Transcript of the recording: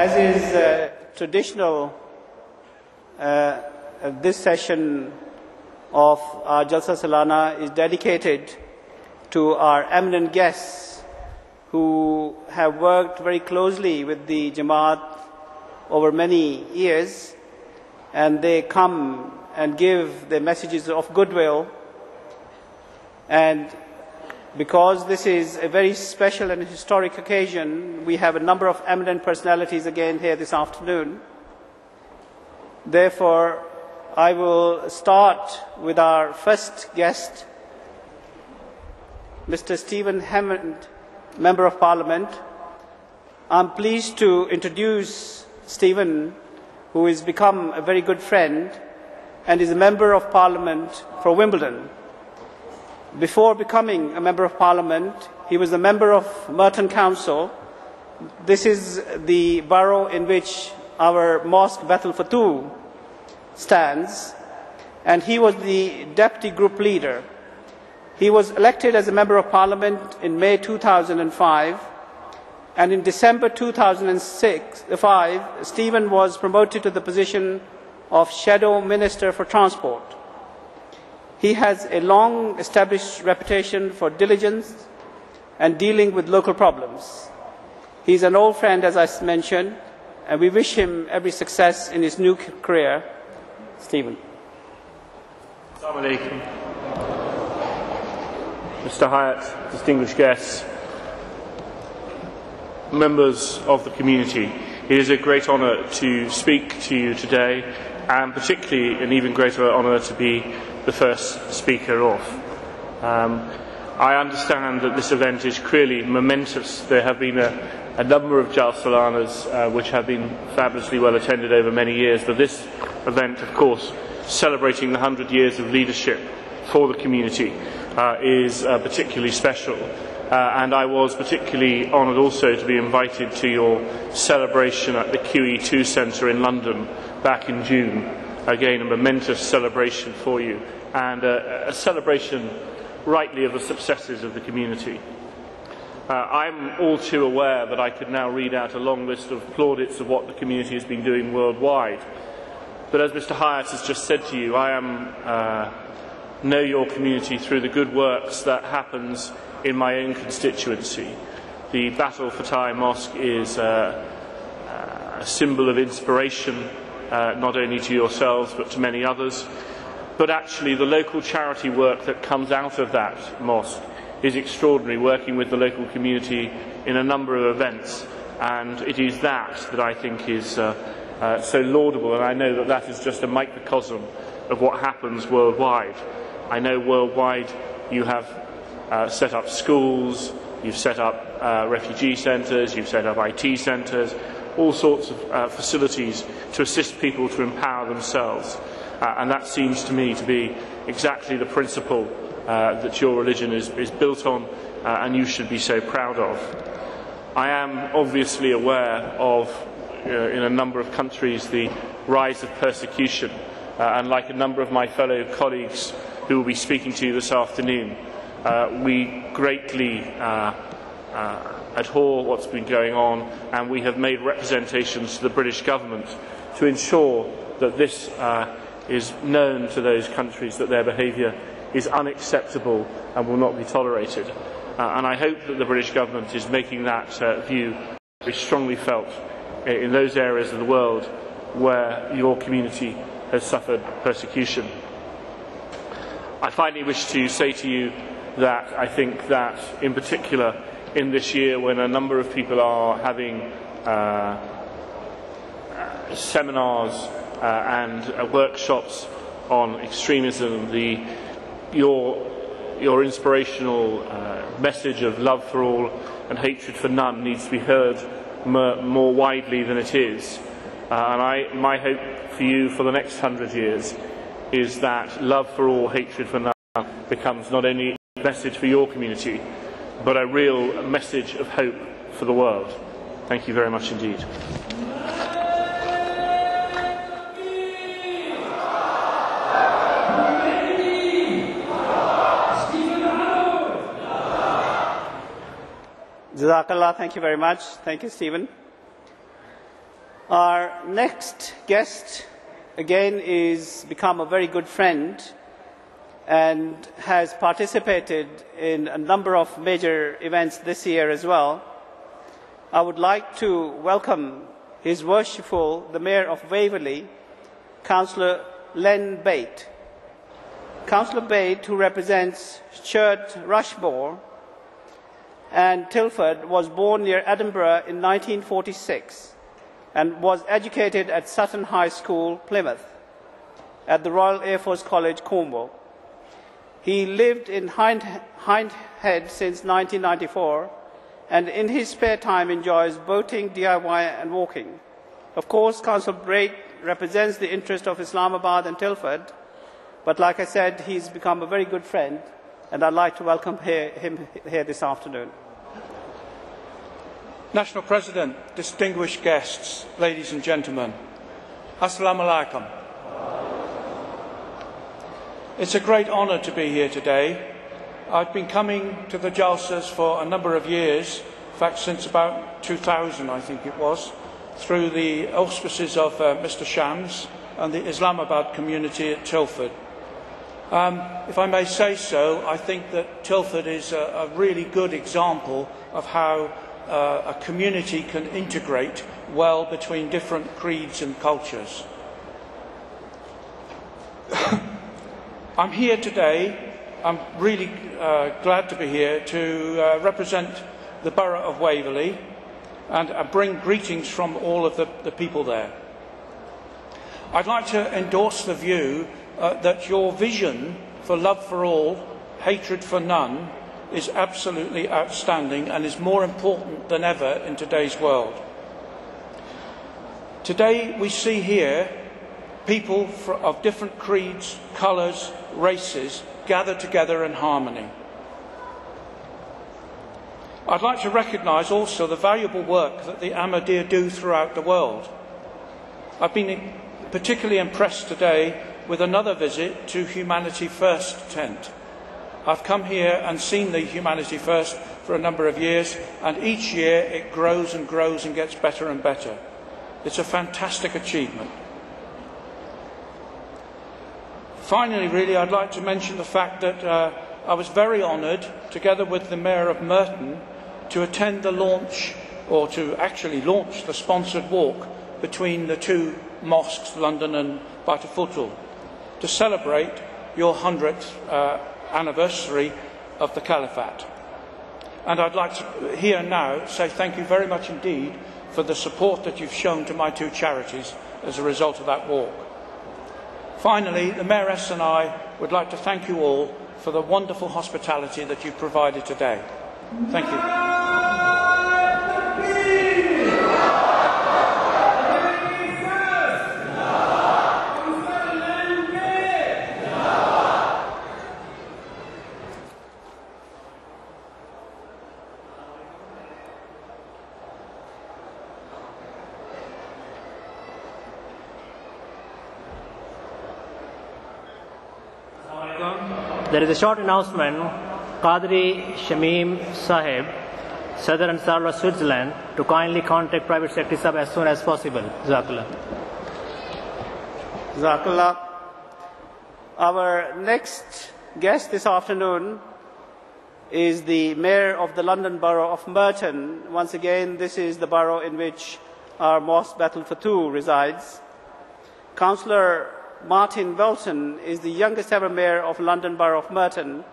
As is traditional, this session of our jalsa salana is dedicated to our eminent guests who have worked very closely with the Jamaat over many years, and they come and give their messages of goodwill. And because this is a very special and historic occasion, we have a number of eminent personalities again here this afternoon. Therefore, I will start with our first guest, Mr. Stephen Hammond, Member of Parliament. I'm pleased to introduce Stephen, who has become a very good friend and is a Member of Parliament for Wimbledon. Before becoming a Member of Parliament, he was a member of Merton Council. This is the borough in which our mosque Bethel Fatu stands, and he was the Deputy Group Leader. He was elected as a Member of Parliament in May 2005, and in December 2005, Stephen was promoted to the position of Shadow Minister for Transport. He has a long-established reputation for diligence and dealing with local problems. He is an old friend, as I mentioned, and we wish him every success in his new career. Stephen. Assalamu alaikum. Mr. Hyatt, distinguished guests, members of the community, it is a great honour to speak to you today, and particularly an even greater honour to be the first speaker of. I understand that this event is clearly momentous. There have been a number of jalsalanas which have been fabulously well attended over many years, but this event, of course, celebrating the 100 years of leadership for the community, is particularly special. And I was particularly honoured also to be invited to your celebration at the QE2 Centre in London back in June. Again, a momentous celebration for you, and a celebration rightly of the successes of the community. I'm all too aware that I could now read out a long list of plaudits of what the community has been doing worldwide. But as Mr. Hyatt has just said to you, I know your community through the good works that happens in my own constituency. The Battle Fatai Mosque is a symbol of inspiration, not only to yourselves but to many others. But actually the local charity work that comes out of that mosque is extraordinary, working with the local community in a number of events, and it is that I think is so laudable, and I know that that is just a microcosm of what happens worldwide. I know worldwide you have set up schools, you've set up refugee centres, you've set up IT centres, all sorts of facilities to assist people to empower themselves. And that seems to me to be exactly the principle that your religion is built on, and you should be so proud of. I am obviously aware of, in a number of countries, the rise of persecution, and like a number of my fellow colleagues who will be speaking to you this afternoon, we greatly abhor what's been going on, and we have made representations to the British government to ensure that this is known to those countries, that their behaviour is unacceptable and will not be tolerated. And I hope that the British government is making that view very strongly felt in those areas of the world where your community has suffered persecution. I finally wish to say to you that I think that, in particular, in this year when a number of people are having seminars and workshops on extremism, your inspirational message of love for all and hatred for none needs to be heard more widely than it is. And my hope for you for the next 100 years is that love for all, hatred for none becomes not only a message for your community, but a real message of hope for the world. Thank you very much indeed. Jazakallah, thank you very much. Thank you, Stephen. Our next guest, again, is become a very good friend and has participated in a number of major events this year as well. I would like to welcome His Worshipful, the Mayor of Waverley, Councillor Len Bate. Councillor Bate, who represents Churt Rushmore and Tilford, was born near Edinburgh in 1946 and was educated at Sutton High School, Plymouth, at the Royal Air Force College, Cornwall. He lived in Hindhead since 1994 and in his spare time enjoys boating, DIY and walking. Of course, Councillor Bate represents the interest of Islamabad and Tilford, but like I said, he's become a very good friend, and I'd like to welcome him here this afternoon. National President, distinguished guests, ladies and gentlemen, Assalamu alaikum. It's a great honour to be here today. I've been coming to the jalsas for a number of years, in fact since about 2000 I think it was, through the auspices of Mr Shams and the Islamabad community at Tilford. If I may say so, I think that Tilford is a really good example of how a community can integrate well between different creeds and cultures. I'm here today, I'm really glad to be here to represent the Borough of Waverley and bring greetings from all of the people there. I'd like to endorse the view that your vision for love for all, hatred for none, is absolutely outstanding and is more important than ever in today's world. Today we see here people of different creeds, colours, races gathered together in harmony. I'd like to recognise also the valuable work that the Ahmadiyya do throughout the world. I've been particularly impressed today with another visit to Humanity First tent. I've come here and seen the Humanity First for a number of years, and each year it grows and grows and gets better and better. It's a fantastic achievement. Finally, really, I'd like to mention the fact that I was very honoured, together with the Mayor of Merton, to attend the launch, or to actually launch the sponsored walk between the two mosques, London and Baitafutul, to celebrate your 100th anniversary of the Caliphate. And I'd like to here now say thank you very much indeed for the support that you've shown to my two charities as a result of that walk. Finally, the Mayoress and I would like to thank you all for the wonderful hospitality that you've provided today. Thank you. There is a short announcement. Qadri Shamim Sahib, Sadr Ansarullah, Switzerland, to kindly contact Private Secretary Sahib as soon as possible. Jazakallah. Jazakallah. Our next guest this afternoon is the Mayor of the London Borough of Merton. Once again, this is the borough in which our Mosque Battle for Two resides. Councillor Martin Welton is the youngest ever Mayor of London Borough of Merton